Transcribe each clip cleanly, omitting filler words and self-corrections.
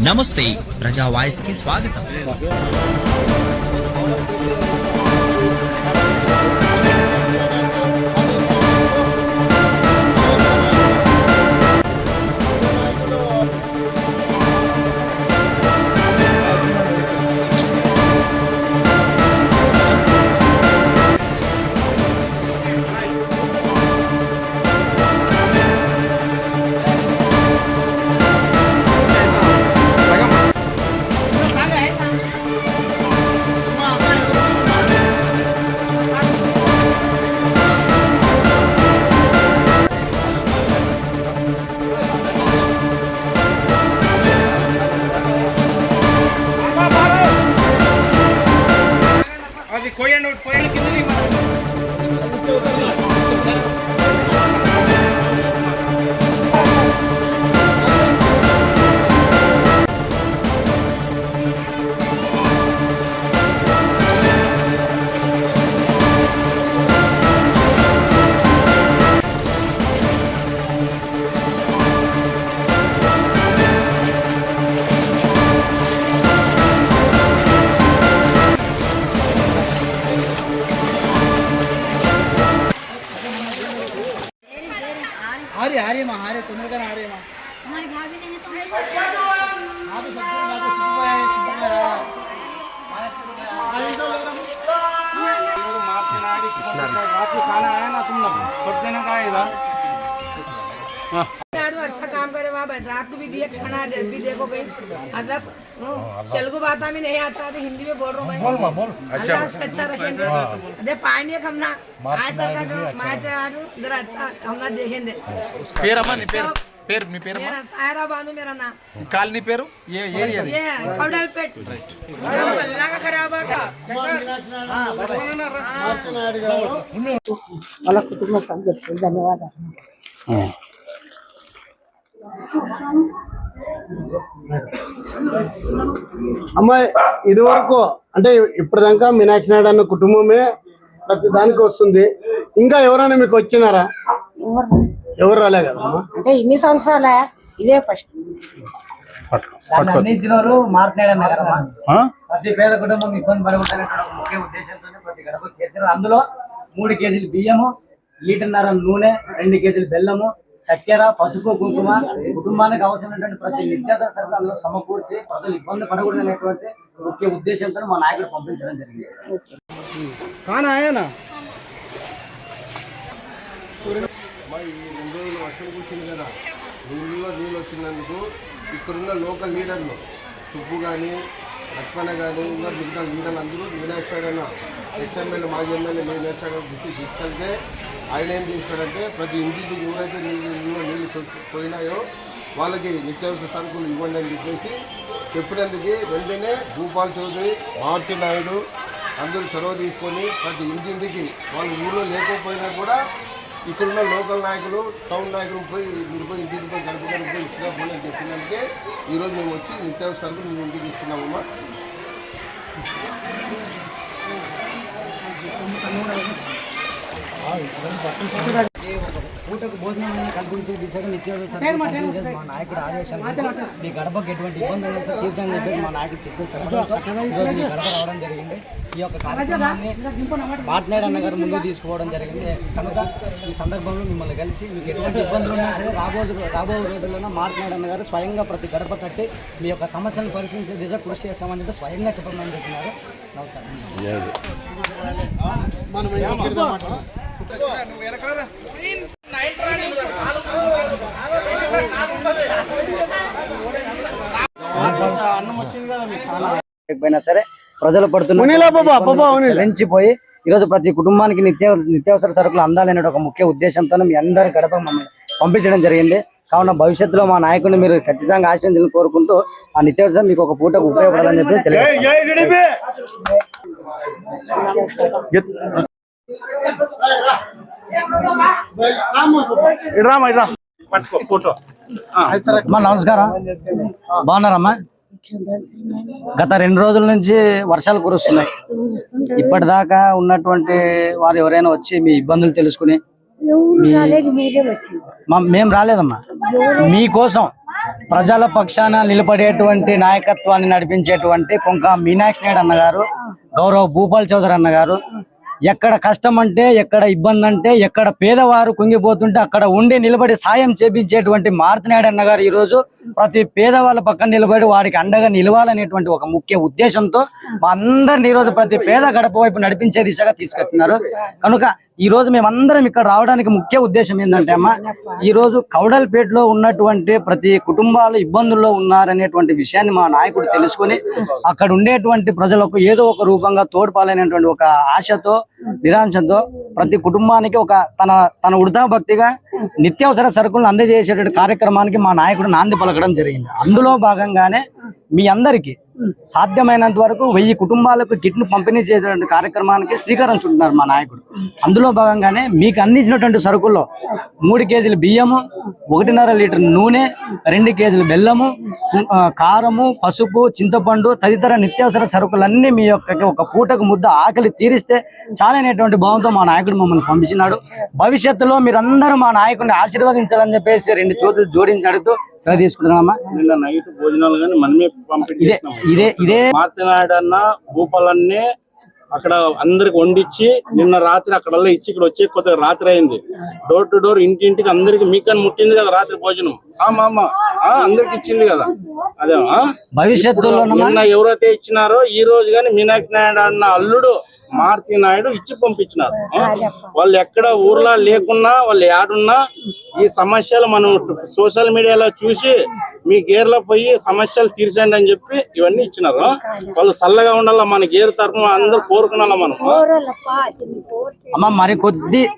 నమస్తే ప్రజా వాయిస్ కి స్వాగతం. हारे माँ हारे तुम लोग हारे माँ हमारी भाभी ने तो हाँ तो सब रात को खाना आया ना तुम लोग सब देना का इधर अच्छा काम करे बाबा रात को भी दिए खाना भी देखो कहीं अदरस तेलुगु बात में नहीं आता तो हिंदी में बोल रहा हूँ मैं अल्लाह से अच्छा रखेंगे अरे पानी हम ना आए सरकार जो मैच इधर अच्छा हम ना देखेंगे పేరు మీ పేరు मेरा सायरा बानू मेरा नाम కాలనీ పేరు ఏ ఏరియా ये कौडलपेट अल्लाह का खराब है వాళ్ళ కుటుంబం సంతోషం ధన్యవాదాలు. అమ్మాయి ఇది వరకు అంటే ఇప్పటిదాకా మీనాక్షి నాయుడు అన్న కుటుంబమే ప్రతి దానికి వస్తుంది. ఇంకా ఎవరైనా మీకు వచ్చినారా? ఎవరు రాలే కదమ్మా. అంటే ఇన్ని సంవత్సరాలే ఇదే ఫస్ట్. అందించినారు మార్చినాడు ప్రతి పేద కుటుంబం ఇబ్బంది పడకూడదనే ముఖ్య ఉద్దేశంతో ప్రతి గడప చేస్తారు. అందులో 3 కేజీలు బియ్యము, లీటర్న్నర నూనె, 2 కేజీలు బెల్లము, చక్కెర, పసుపు, కుంకుమ కుటుంబానికి అవసరమైనటువంటి ప్రతి నిత్యావసర సరుకులు అందులో సమకూర్చి ప్రజలు ఇబ్బంది పడకూడదు అనేటువంటి ముఖ్య ఉద్దేశంతో మా నాయకుడు పంపించడం జరిగింది. ఈ 2 రోజులు వర్షం కూర్చుంది కదా, నీళ్ళు వచ్చినందుకు ఇక్కడున్న లోకల్ లీడర్లు సుబ్బు కానీ లక్ష్మణ కానీ ఇంకా మిగతా లీడర్లు అందరూ మీనాక్షి నాయుడు ఎక్స్ఎమ్మెల్యే మాజీ ఎమ్మెల్యే మీనాక్షి నాయుడు దృష్టికి తీసుకెళ్తే ఆయన ఏం చేస్తాడంటే ప్రతి ఇంటికి ఎవరైతే నీళ్ళు పోయినాయో వాళ్ళకి నిత్యావసర సరుకులు ఇవ్వండి అని చెప్పేసి చెప్పినందుకు వెంటనే భూపాల్ చౌదరి, మార్చి నాయుడు అందరూ చొరవ తీసుకొని ప్రతి ఇంటింటికి వాళ్ళు ఊళ్ళో లేకపోయినా కూడా ఇక్కడున్న లోకల్ నాయకులు, టౌన్ నాయకులు పోయి మీరు పోయి ఇంటికి పోయి గడుపుకొని పోయి ఇచ్చిన పోయి అని చెప్పినందుకే ఈరోజు మేము వచ్చి నిత్యావసర సరుకులు మేము ఇంటికి ఇస్తున్నామమ్మా. పూటకు భోజనం కల్పించే దిశగా నిత్యావసర మా నాయకుడు ఆదేశాలు మీ గడపకు ఎటువంటి ఇబ్బందులు తీర్చని చెప్పేసి మా నాయకుడు చెప్పడంతో ఈరోజు మీ గడప రావడం జరిగింది. ఈ యొక్క కార్యక్రమాన్ని మార్చినాయుడు అన్న గారు ముందుకు తీసుకుపోవడం జరిగింది. కనుక ఈ సందర్భంలో మిమ్మల్ని కలిసి మీకు ఎటువంటి ఇబ్బందులు ఉన్నా సరే రాబో రోజుల్లోనే మార్చినాయుడు అన్న గారు స్వయంగా ప్రతి గడప తట్టి మీ యొక్క సమస్యలను పరిశీలించే దిశ కృషి చేస్తామని చెప్పి స్వయంగా చెప్పమని చెప్పినారు. నమస్కారం. పోయినా సరే ప్రజలు పడుతున్నపోయి ఈరోజు ప్రతి కుటుంబానికి నిత్యావసర సరుకులు అందాలనే ఒక ముఖ్య ఉద్దేశంతో మీ అందరి గడప మమ్మల్ని పంపించడం జరిగింది. కావున భవిష్యత్తులో మా నాయకుడిని మీరు ఖచ్చితంగా ఆశీర్వదించాలని కోరుకుంటూ ఆ నిత్యావసరం మీకు ఒక పూటకు ఉపయోగపడాలని చెప్పి నమస్కారం. బాగున్నారమ్మా? గత 2 రోజుల నుంచి వర్షాలు కురుస్తున్నాయి. ఇప్పటిదాకా ఉన్నటువంటి వారు ఎవరైనా వచ్చి మీ ఇబ్బందులు తెలుసుకుని మీరే వచ్చింది. మేము రాలేదమ్మా, మీకోసం ప్రజల పక్షాన నిలబడేటువంటి నాయకత్వాన్ని నడిపించేటువంటి కొంక మీనాక్షి నాయుడు అన్నగారు, గౌరవ్ భూపాల్ చౌదరి అన్నగారు, ఎక్కడ కష్టం అంటే, ఎక్కడ ఇబ్బంది అంటే, ఎక్కడ పేదవారు కుంగిపోతుంటే అక్కడ ఉండి నిలబడి సాయం చేపించేటువంటి మారుతినాయుడు అన్నగారు ఈ రోజు ప్రతి పేదవాళ్ళ పక్కన నిలబడి వాడికి అండగా నిలవాలనేటువంటి ఒక ముఖ్య ఉద్దేశంతో మా అందరిని ఈ రోజు ప్రతి పేద గడప వైపు నడిపించే దిశగా తీసుకెళ్తున్నారు. కనుక ఈ రోజు మేమందరం ఇక్కడ రావడానికి ముఖ్య ఉద్దేశం ఏంటంటే అమ్మా, ఈ రోజు కౌడల్పేటలో ఉన్నటువంటి ప్రతి కుటుంబాలు ఇబ్బందుల్లో ఉన్నారనేటువంటి విషయాన్ని మా నాయకుడు తెలుసుకొని అక్కడ ఉండేటువంటి ప్రజలకు ఏదో ఒక రూపంగా తోడ్పాలనేటువంటి ఒక ఆశతో, నిరాంశంతో ప్రతి కుటుంబానికి ఒక తన ఉడతా భక్తిగా నిత్యావసర సరుకులను అందజేసేటువంటి కార్యక్రమానికి మా నాయకుడు నాంది పలకడం జరిగింది. అందులో భాగంగానే మీ అందరికీ సాధ్యమైనంత వరకు 1000 కుటుంబాలకు కిట్ను పంపిణీ చేసేటువంటి కార్యక్రమానికి శ్రీకారం చుట్టున్నారు మా నాయకుడు. అందులో భాగంగానే మీకు అందించినటువంటి సరుకుల్లో 3 కేజీలు బియ్యము, 1.5 లీటర్ నూనె, 2 కేజీలు బెల్లము, కారము, పసుపు, చింతపండు తదితర నిత్యావసర సరుకులన్నీ మీ యొక్క ఒక పూటకు ముద్ద ఆకలి తీరిస్తే చాలనేటువంటి భావంతో మా నాయకుడు మమ్మల్ని పంపించినాడు. భవిష్యత్తులో మీరందరూ మా నాయకుడిని ఆశీర్వదించాలని చెప్పేసి 2 చేతులు జోడించి అడుగుతూ సెలవు తీసుకుంటున్నామా. నిన్న నైట్ భోజనాలు కానీ మనమే ఇదే మారుతినాయుడు అన్న భూపాలన్నీ అక్కడ అందరికి వండిచ్చి నిన్న రాత్రి అక్కడ ఇచ్చి ఇక్కడ వచ్చే కొద్దిగా రాత్రి అయింది. డోర్ టు డోర్ ఇంటింటికి అందరికి మీకని ముట్టింది కదా రాత్రి భోజనం. అందరికి ఇచ్చింది కదా. అదే భవిష్యత్తులో నిన్న ఎవరైతే ఇచ్చినారో ఈ రోజు కానీ మీనాక్షి నాయుడు అన్న అల్లుడు మారుతి నాయుడు ఇచ్చి పంపించినారు. వాళ్ళు ఎక్కడ ఊర్లో లేకున్నా, వాళ్ళు ఏడున్నా ఈ సమస్యలు మనం సోషల్ మీడియాలో చూసి మీ గేర్లో పోయి సమస్యలు తీర్చండి అని చెప్పి ఇవన్నీ ఇచ్చినారు. వాళ్ళు చల్లగా ఉండాలా, మన గేర్ తరఫున అందరూ కోరుకున్నాలా మనం. అమ్మ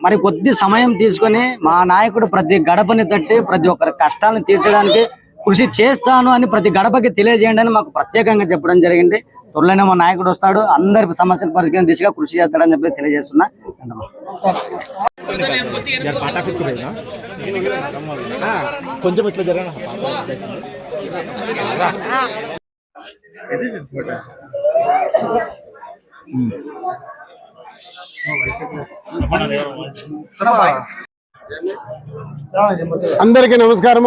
మరి కొద్ది సమయం తీసుకొని మా నాయకుడు ప్రతి గడపని తట్టి ప్రతి ఒక్కరి కష్టాలను తీర్చడానికి కృషి చేస్తాను అని ప్రతి గడపకి తెలియజేయండి అని మాకు ప్రత్యేకంగా చెప్పడం జరిగింది. త్వరలోనే మా నాయకుడు వస్తాడు, అందరి సమస్యల పరిష్కారం దిశగా కృషి చేస్తాడని చెప్పి తెలియజేస్తున్నా. కొంచెం ఇట్లా జరగ అందరికీ నమస్కారం.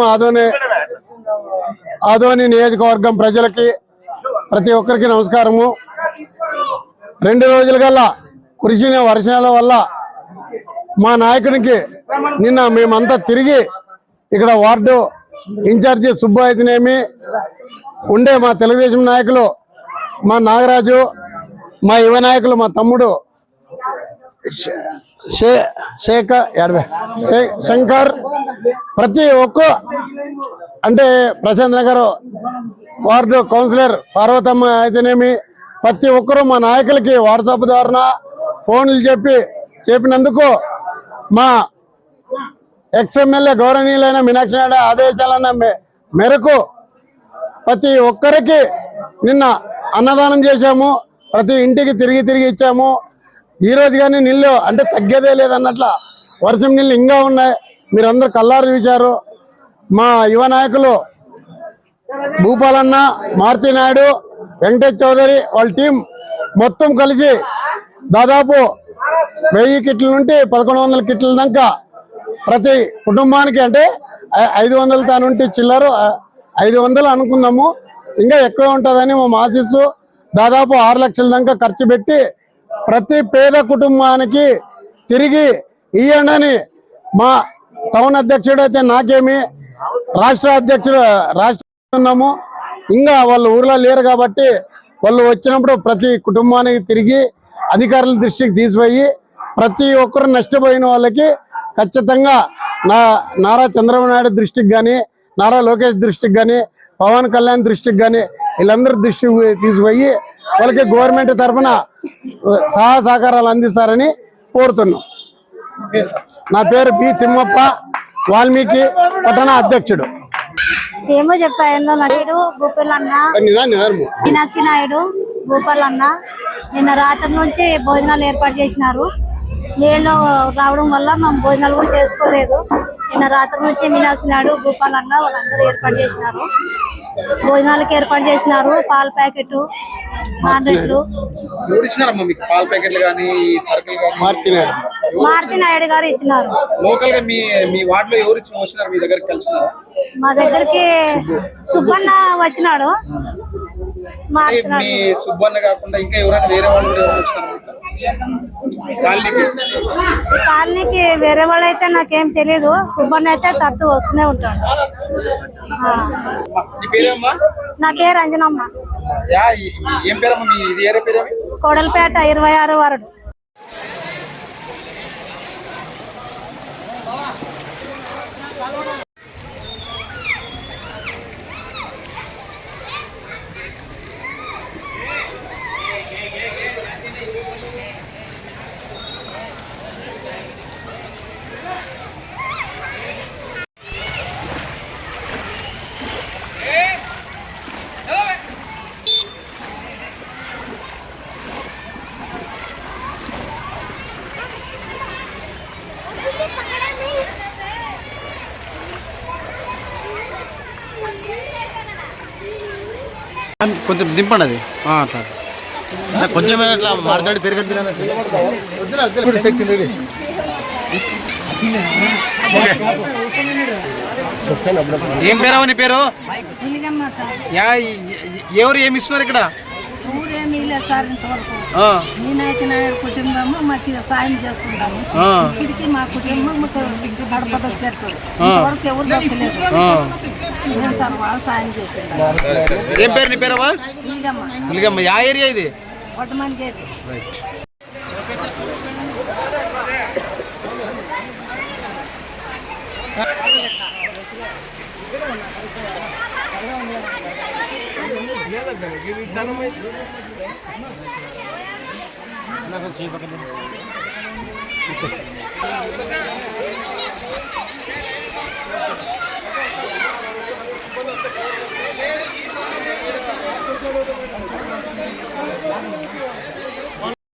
ఆదోని నియోజకవర్గం ప్రజలకి ప్రతి ఒక్కరికి నమస్కారము. 2 రోజుల కురిసిన వర్షాల వల్ల మా నాయకునికి నిన్న మేమంతా తిరిగి ఇక్కడ వార్డు ఇన్ఛార్జి సుబ్బు అయితేనేమి, ఉండే మా తెలుగుదేశం నాయకులు మా నాగరాజు, మా యువ నాయకులు మా తమ్ముడు శంకర్, ప్రతి ఒక్క అంటే ప్రశాంత్ నగర్ వార్డు కౌన్సిలర్ పార్వతమ్మ అయితేనేమి ప్రతి ఒక్కరూ మా నాయకులకి వాట్సాప్ ద్వారా ఫోన్లు చెప్పినందుకు మా ఎక్స్ఎమ్మెల్యే గౌరవనీయులైన మీనాక్షి నాయుడు ఆదేశాలన్న మేరకు ప్రతి ఒక్కరికి నిన్న అన్నదానం చేశాము. ప్రతి ఇంటికి తిరిగి ఇచ్చాము. ఈ రోజు కానీ నీళ్ళు అంటే తగ్గేదే లేదన్నట్ల వర్షం నీళ్ళు ఇంకా ఉన్నాయి. మీరందరూ కల్లారు చూశారు. మా యువ నాయకులు భూపాలన్న, మారుతి నాయుడు, వెంకటేష్ చౌదరి వాళ్ళ టీం మొత్తం కలిసి దాదాపు 1000 కిట్ల నుండి 1100 కిట్ల దాకా ప్రతి కుటుంబానికి, అంటే 500 తానుంటి చిల్లరు 500 అనుకున్నాము, ఇంకా ఎక్కువ ఉంటుందని మేము ఆశిస్తూ దాదాపు 6 లక్షల దాకా ఖర్చు పెట్టి ప్రతి పేద కుటుంబానికి తిరిగి ఇయ్యండి. మా టౌన్ అధ్యక్షుడు అయితే నాకేమి, రాష్ట్ర అధ్యక్షుడు ఉన్నాము, ఇంకా వాళ్ళు ఊర్లో లేరు కాబట్టి వాళ్ళు వచ్చినప్పుడు ప్రతి కుటుంబానికి తిరిగి అధికారుల దృష్టికి తీసుకుపోయి ప్రతి ఒక్కరు నష్టపోయిన వాళ్ళకి ఖచ్చితంగా నారా చంద్రబాబు నాయుడు దృష్టికి కానీ, నారా లోకేష్ దృష్టికి కానీ, పవన్ కళ్యాణ్ దృష్టికి కానీ వీళ్ళందరూ దృష్టికి తీసుకుపోయి వాళ్ళకి గవర్నమెంట్ తరఫున సహకారాలు అందిస్తారని కోరుతున్నాం. నా పేరు పి తిమ్మప్ప, వాల్మీకి పట్టణ అధ్యక్షుడు. ఏమో చెప్పాను నాయుడు, భూపాలన్న, మీనాక్షి నాయుడు, భూపాలన్న నిన్న రాత్రి నుంచి భోజనాలు ఏర్పాటు చేసినారు. నీళ్ళు రావడం వల్ల మేము భోజనాలు కూడా చేసుకోలేదు. నిన్న రాత్రి నుంచి మీనాక్షి నాయుడు, భూపాలన్న వాళ్ళందరూ ఏర్పాటు చేసినారు. భోజనాలకు ఏర్పాటు చేసినారు. పాల ప్యాకెట్, నాన్నరెడ్లు ఎవరు ఇచ్చినారమ్మా మీకు పాల ప్యాకెట్లు కానీ సరుకులు కానీ? మారుతి నాయుడు గారు ఇచ్చినారు. లోకల్ గా మీ వార్డ్ లో ఎవరు వచ్చినారు మీ దగ్గరికి కలిసినారా? మా దగ్గరికి సుబ్బన్న వచ్చినాడు. మీ సుబ్బన్న కాకుండా ఇంకా ఎవరైనా వేరే వాళ్ళు కూడా ఎవరు వచ్చినారు కాలనీకి? వేరే వాళ్ళు అయితే నాకేం తెలియదు. సుబ్బన్న అయితే తరచు వస్తూనే ఉంటాడు. నా పేరు అంజనమ్మ. ఏం పేరమ్మా మీ ఇది ఏరే పేరు? కోడలపేట 26 వార్డు. కొంచెం దింపండి అది కొంచెం అట్లా మాట్లాడి పెరిగట్టు. ఏం పేరావా నీ పేరు? ఎవరు ఏమి ఇస్తున్నారు ఇక్కడ? ఊరేమీ లేదు సార్ ఇంతవరకు. మీనాక్షి నాయుడు కుటుంబము మాకు సాయం చేస్తున్నాము. ఇక్కడికి మా కుటుంబం మాకు గడప దగ్గర ఇంతవరకు ఎవరు దొరకలేదు. సార్ వాళ్ళు సాయం చేస్తున్నారు. ఏం పేరు నీ పేరవా? ములిగమ్మ. యా ఏరియా ఇది? వడ్డమని గేట్.